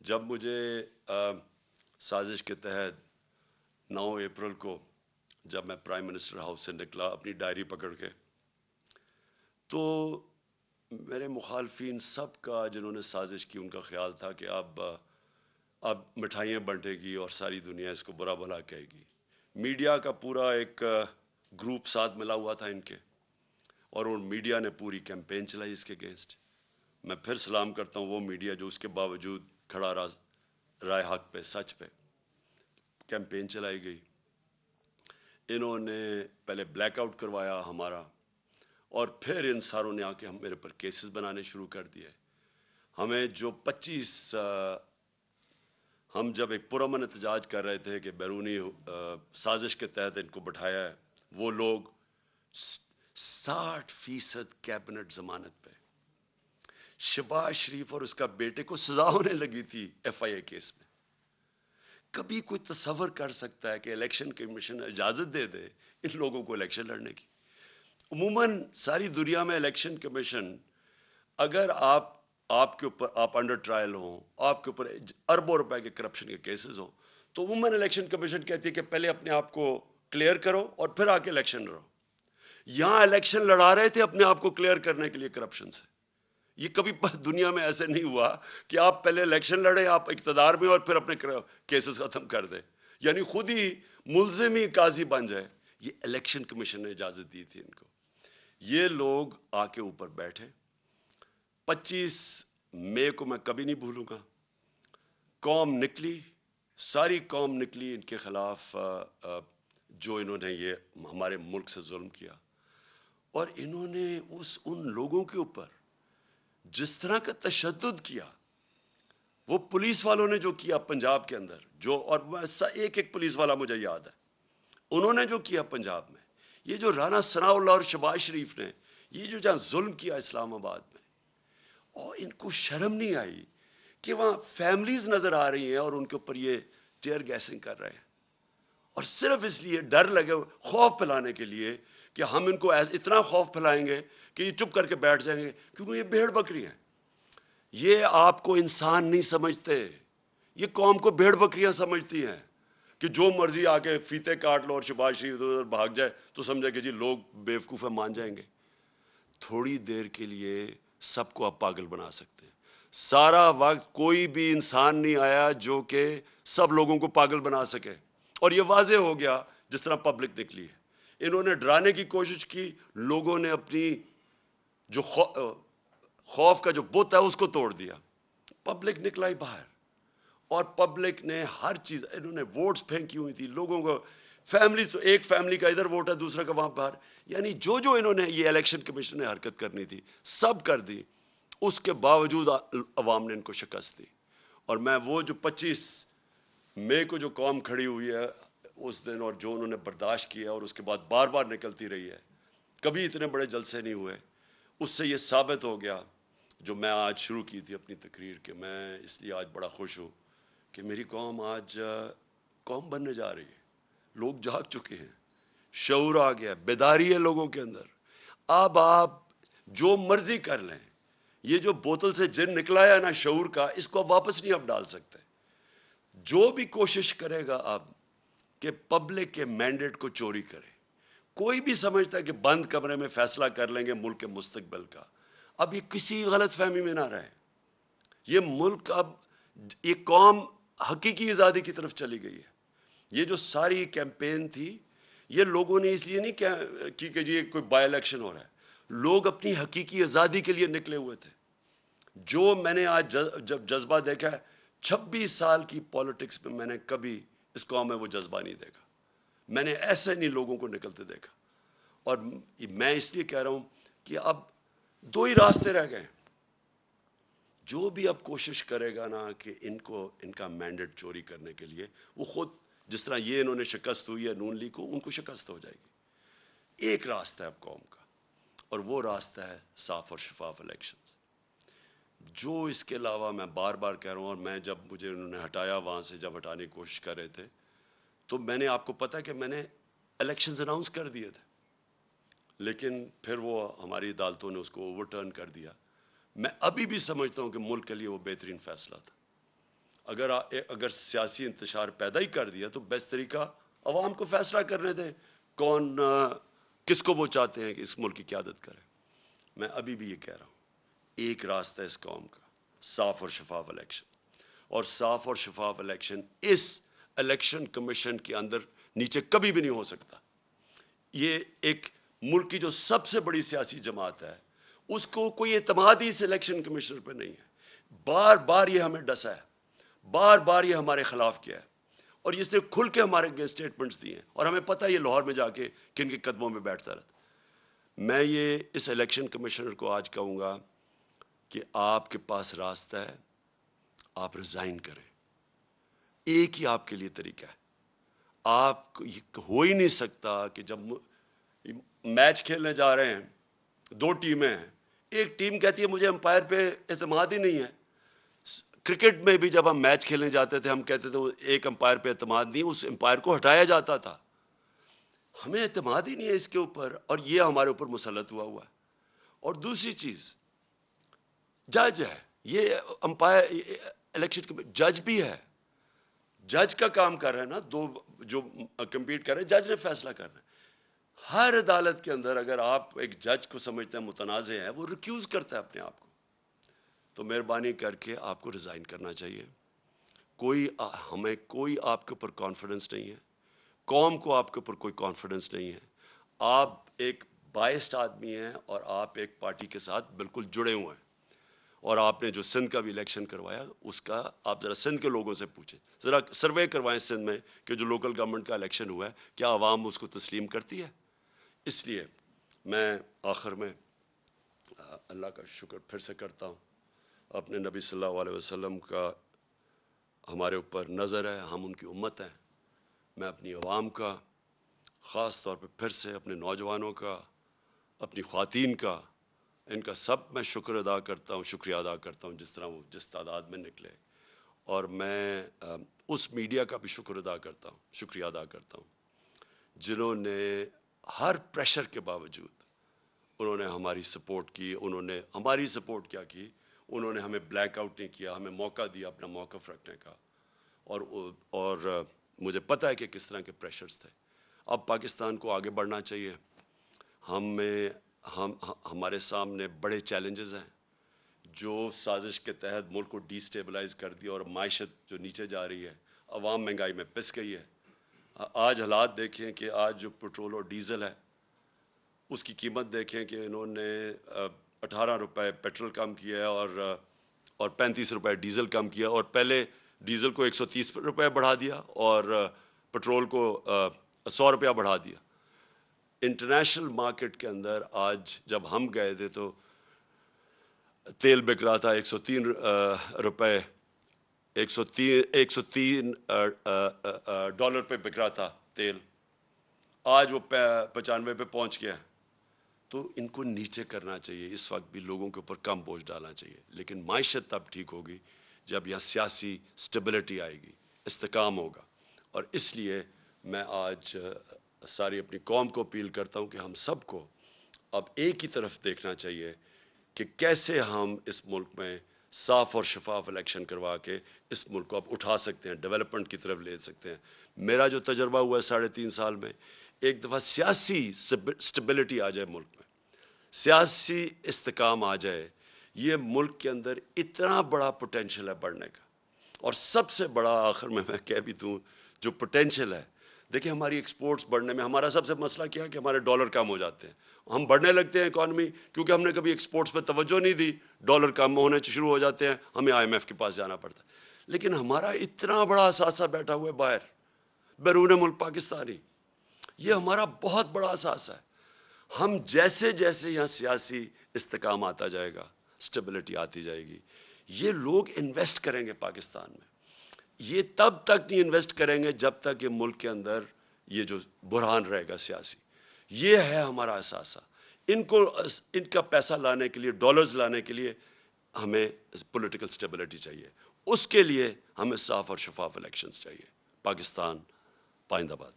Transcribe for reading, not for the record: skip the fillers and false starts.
جب مجھے سازش کے تحت 9 اپریل کو جب میں پرائم منسٹر ہاؤس سے نکلا اپنی ڈائری پکڑ کے، تو میرے مخالفین سب کا جنہوں نے سازش کی ان کا خیال تھا کہ اب مٹھائیاں بانٹے گی اور ساری دنیا اس کو برا بھلا کہے گی. میڈیا کا پورا ایک گروپ ساتھ ملا ہوا تھا ان کے، اور ان میڈیا نے پوری کیمپین چلائی اس کے اگینسٹ. میں پھر سلام کرتا ہوں وہ میڈیا جو اس کے باوجود کھڑا رائے حق پہ، سچ پہ. کیمپین چلائی گئی. انہوں نے پہلے بلیک آؤٹ کروایا ہمارا، اور پھر ان ساروں نے آ کے ہم میرے پر کیسز بنانے شروع کر دیے. ہمیں جو 25 ہم جب ایک پرامن احتجاج کر رہے تھے کہ بیرونی سازش کے تحت ان کو بٹھایا ہے، وہ لوگ 60% کیبنٹ ضمانت پہ. شہباز شریف اور اس کا بیٹے کو سزا ہونے لگی تھی ایف آئی اے کیس میں. کبھی کوئی تصور کر سکتا ہے کہ الیکشن کمیشن اجازت دے دے ان لوگوں کو الیکشن لڑنے کی؟ عموماً ساری دنیا میں الیکشن کمیشن، اگر آپ کے اوپر آپ انڈر ٹرائل ہوں، آپ کے اوپر اربوں روپے کے کرپشن کے کیسز ہوں، تو عموماً الیکشن کمیشن کہتی ہے کہ پہلے اپنے آپ کو کلیئر کرو اور پھر آ کے الیکشن لڑو. یہاں الیکشن لڑا رہے تھے اپنے آپ کو کلیئر کرنے کے لیے کرپشن سے. یہ کبھی دنیا میں ایسے نہیں ہوا کہ آپ پہلے الیکشن لڑیں، آپ اقتدار میں، اور پھر اپنے کیسز ختم کر دیں، یعنی خود ہی ملزم ہی قاضی بن جائے. یہ الیکشن کمیشن نے اجازت دی تھی ان کو. یہ لوگ آ کے اوپر بیٹھے. 25 مئی کو میں کبھی نہیں بھولوں گا. قوم نکلی، ساری قوم نکلی ان کے خلاف، جو انہوں نے یہ ہمارے ملک سے ظلم کیا. اور انہوں نے ان لوگوں کے اوپر جس طرح کا تشدد کیا، وہ پولیس والوں نے جو کیا پنجاب کے اندر، جو، اور ایک پولیس والا مجھے یاد ہے، انہوں نے جو کیا پنجاب میں، یہ جو رانا ثناء اللہ اور شہباز شریف نے یہ جو جہاں ظلم کیا اسلام آباد میں، اور ان کو شرم نہیں آئی کہ وہاں فیملیز نظر آ رہی ہیں اور ان کے اوپر یہ ٹیئر گیسنگ کر رہے ہیں، اور صرف اس لیے ڈر لگے، خوف پھیلانے کے لیے کہ ہم ان کو اتنا خوف پھیلائیں گے کہ یہ چپ کر کے بیٹھ جائیں گے، کیونکہ یہ بھیڑ بکری ہیں. یہ آپ کو انسان نہیں سمجھتے، یہ قوم کو بھیڑ بکریاں سمجھتی ہیں کہ جو مرضی آ کے فیتے کاٹ لو اور شہباز شریف ادھر ادھر بھاگ جائے تو سمجھے کہ جی لوگ بیوقوف ہیں، مان جائیں گے. تھوڑی دیر کے لیے سب کو آپ پاگل بنا سکتے ہیں. سارا وقت کوئی بھی انسان نہیں آیا جو کہ سب لوگوں کو پاگل بنا سکے، اور یہ واضح ہو گیا جس طرح پبلک نکلی ہے. انہوں نے ڈرانے کی کوشش کی، لوگوں نے اپنی جو خوف کا جو بت ہے اس کو توڑ دیا. پبلک نکلا ہی باہر، اور پبلک نے ہر چیز، انہوں نے ووٹس پھینکی ہوئی تھی لوگوں کو. فیملی تو ایک فیملی کا ادھر ووٹ ہے، دوسرا کا وہاں باہر، یعنی جو انہوں نے یہ الیکشن کمیشن نے حرکت کرنی تھی سب کر دی. اس کے باوجود عوام نے ان کو شکست دی. اور میں وہ جو 25 مئی کو جو قوم کھڑی ہوئی ہے اس دن، اور جو انہوں نے برداشت کیا اور اس کے بعد بار بار نکلتی رہی ہے، کبھی اتنے بڑے جلسے نہیں ہوئے. اس سے یہ ثابت ہو گیا جو میں آج شروع کی تھی اپنی تقریر، کہ میں اس لیے آج بڑا خوش ہوں کہ میری قوم آج قوم بننے جا رہی ہے. لوگ جاگ چکے ہیں، شعور آ گیا، بیداری ہے لوگوں کے اندر. اب آپ جو مرضی کر لیں، یہ جو بوتل سے جن نکلا ہے نا شعور کا، اس کو آپ واپس نہیں آپ ڈال سکتے. جو بھی کوشش کرے گا اب کہ پبلک کے مینڈیٹ کو چوری کرے، کوئی بھی سمجھتا ہے کہ بند کمرے میں فیصلہ کر لیں گے ملک کے مستقبل کا، اب یہ کسی غلط فہمی میں نہ رہے. یہ ملک اب، یہ قوم حقیقی آزادی کی طرف چلی گئی ہے. یہ جو ساری کیمپین تھی یہ لوگوں نے اس لیے نہیں کی کہ جی کوئی بائی الیکشن ہو رہا ہے، لوگ اپنی حقیقی آزادی کے لیے نکلے ہوئے تھے. جو میں نے آج جب جذبہ دیکھا ہے 26 سال کی پولیٹکس میں، میں نے کبھی اس قوم میں وہ جذبہ نہیں دیکھا. میں نے ایسے نہیں لوگوں کو نکلتے دیکھا. اور میں اس لیے کہہ رہا ہوں کہ اب 2 ہی راستے رہ گئے. جو بھی اب کوشش کرے گا نا کہ ان کا مینڈیٹ چوری کرنے کے لیے، وہ خود جس طرح یہ انہوں نے شکست ہوئی ہے نون لیگ کو، ان کو شکست ہو جائے گی. ایک راستہ ہے اب قوم کا، اور وہ راستہ ہے صاف اور شفاف الیکشنز. جو اس کے علاوہ، میں بار بار کہہ رہا ہوں، اور میں جب مجھے انہوں نے ہٹایا وہاں سے، جب ہٹانے کی کوشش کر رہے تھے، تو میں نے، آپ کو پتا کہ میں نے الیکشنز اناؤنس کر دیے تھے، لیکن پھر وہ ہماری عدالتوں نے اس کو اوور ٹرن کر دیا. میں ابھی بھی سمجھتا ہوں کہ ملک کے لیے وہ بہترین فیصلہ تھا. اگر سیاسی انتشار پیدا ہی کر دیا تو بیسٹ طریقہ عوام کو فیصلہ کرنے دیں کون کس کو وہ چاہتے ہیں کہ اس ملک کی قیادت کرے. میں ابھی بھی یہ کہہ رہا ہوں ایک راستہ اس قوم کا صاف اور شفاف الیکشن, اور صاف اور شفاف الیکشن اس الیکشن کمیشن کے اندر نیچے کبھی بھی نہیں ہو سکتا. یہ ایک ملک کی جو سب سے بڑی سیاسی جماعت ہے اس کو کوئی اعتماد ہی اس الیکشن کمیشنر پہ نہیں ہے. بار بار یہ ہمیں ڈسا ہے, بار بار یہ ہمارے خلاف کیا ہے, اور اس نے کھل کے ہمارے اسٹیٹمنٹس دیے ہیں, اور ہمیں پتہ ہے یہ لاہور میں جا کے کن کے قدموں میں بیٹھتا رہتا. میں یہ اس الیکشن کمیشنر کو آج کہوں گا کہ آپ کے پاس راستہ ہے, آپ ریزائن کریں. ایک ہی آپ کے لیے طریقہ ہے. آپ ہو ہی نہیں سکتا کہ جب میچ کھیلنے جا رہے ہیں, دو ٹیمیں ہیں, ایک ٹیم کہتی ہے مجھے امپائر پہ اعتماد ہی نہیں ہے. کرکٹ میں بھی جب ہم میچ کھیلنے جاتے تھے ہم کہتے تھے ایک امپائر پہ اعتماد نہیں, اس امپائر کو ہٹایا جاتا تھا. ہمیں اعتماد ہی نہیں ہے اس کے اوپر, اور یہ ہمارے اوپر مسلط ہوا ہے. اور دوسری چیز جج ہے, یہ امپائر الیکشن جج بھی ہے, جج کا کام کر رہے ہیں نا, دو جو کمپیٹ کر رہے ہیں جج نے فیصلہ کرنا ہے. ہر عدالت کے اندر اگر آپ ایک جج کو سمجھتے ہیں متنازع ہے, وہ ریکیوز کرتا ہے اپنے آپ کو. تو مہربانی کر کے آپ کو ریزائن کرنا چاہیے. ہمیں کوئی آپ کے اوپر کانفیڈنس نہیں ہے, قوم کو آپ کے اوپر کوئی کانفیڈنس نہیں ہے. آپ ایک بائسڈ آدمی ہیں اور آپ ایک پارٹی کے ساتھ بالکل جڑے ہوئے ہیں. اور آپ نے جو سندھ کا بھی الیکشن کروایا اس کا آپ ذرا سندھ کے لوگوں سے پوچھیں, ذرا سروے کروائیں سندھ میں کہ جو لوکل گورنمنٹ کا الیکشن ہوا ہے کیا عوام اس کو تسلیم کرتی ہے. اس لیے میں آخر میں اللہ کا شکر پھر سے کرتا ہوں. اپنے نبی صلی اللہ علیہ وسلم کا ہمارے اوپر نظر ہے, ہم ان کی امت ہیں. میں اپنی عوام کا, خاص طور پہ پھر سے اپنے نوجوانوں کا, اپنی خواتین کا, ان کا سب میں شکر ادا کرتا ہوں, شکریہ ادا کرتا ہوں جس طرح وہ جس تعداد میں نکلے. اور میں اس میڈیا کا بھی شکر ادا کرتا ہوں, شکریہ ادا کرتا ہوں جنہوں نے ہر پریشر کے باوجود انہوں نے ہماری سپورٹ کی. انہوں نے ہماری سپورٹ کیا کی, انہوں نے ہمیں بلیک آؤٹ نہیں کیا, ہمیں موقع دیا اپنا موقف رکھنے کا. اور مجھے پتہ ہے کہ کس طرح کے پریشرز تھے. اب پاکستان کو آگے بڑھنا چاہیے. ہمارے سامنے بڑے چیلنجز ہیں جو سازش کے تحت ملک کو ڈی سٹیبلائز کر دیا, اور معیشت جو نیچے جا رہی ہے, عوام مہنگائی میں پس گئی ہے. آج حالات دیکھیں کہ آج جو پٹرول اور ڈیزل ہے اس کی قیمت دیکھیں کہ انہوں نے 18 روپے پیٹرول کم کیا ہے اور 35 روپے ڈیزل کم کیا, اور پہلے ڈیزل کو 130 روپے بڑھا دیا اور پٹرول کو 100 روپیہ بڑھا دیا. انٹرنیشنل مارکیٹ کے اندر آج جب ہم گئے تھے تو تیل بک رہا تھا 103 روپے, 103 ڈالر پہ بک رہا تھا تیل. آج وہ 95 پہ پہنچ گیا. تو ان کو نیچے کرنا چاہیے. اس وقت بھی لوگوں کے اوپر کم بوجھ ڈالنا چاہیے, لیکن معیشت تب ٹھیک ہوگی جب یہاں سیاسی سٹیبلٹی آئے گی, استحکام ہوگا. اور اس لیے میں آج ساری اپنی قوم کو اپیل کرتا ہوں کہ ہم سب کو اب ایک ہی طرف دیکھنا چاہیے کہ کیسے ہم اس ملک میں صاف اور شفاف الیکشن کروا کے اس ملک کو اب اٹھا سکتے ہیں, ڈیولپمنٹ کی طرف لے سکتے ہیں. میرا جو تجربہ ہوا ہے 3.5 سال میں, ایک دفعہ سیاسی سٹیبلٹی آ جائے ملک میں, سیاسی استحکام آ جائے, یہ ملک کے اندر اتنا بڑا پوٹینشیل ہے بڑھنے کا. اور سب سے بڑا آخر میں کہہ بھی دوں جو پوٹینشیل ہے, دیکھیں ہماری ایکسپورٹس بڑھنے میں ہمارا سب سے مسئلہ کیا ہے کہ ہمارے ڈالر کم ہو جاتے ہیں. ہم بڑھنے لگتے ہیں اکانومی, کیونکہ ہم نے کبھی ایکسپورٹس پہ توجہ نہیں دی, ڈالر کم ہونے شروع ہو جاتے ہیں, ہمیں IMF کے پاس جانا پڑتا ہے. لیکن ہمارا اتنا بڑا اثاثہ بیٹھا ہوا ہے باہر بیرون ملک پاکستانی, یہ ہمارا بہت بڑا اثاثہ ہے. ہم جیسے جیسے یہاں سیاسی استحکام آتا جائے گا, سٹیبلٹی آتی جائے گی, یہ لوگ انویسٹ کریں گے پاکستان میں. یہ تب تک نہیں انویسٹ کریں گے جب تک یہ ملک کے اندر یہ جو بحران رہے گا سیاسی. یہ ہے ہمارا اثاثہ. ان کا پیسہ لانے کے لیے, ڈالرز لانے کے لیے ہمیں پولیٹیکل سٹیبلٹی چاہیے. اس کے لیے ہمیں صاف اور شفاف الیکشنز چاہیے. پاکستان پائندہ باد.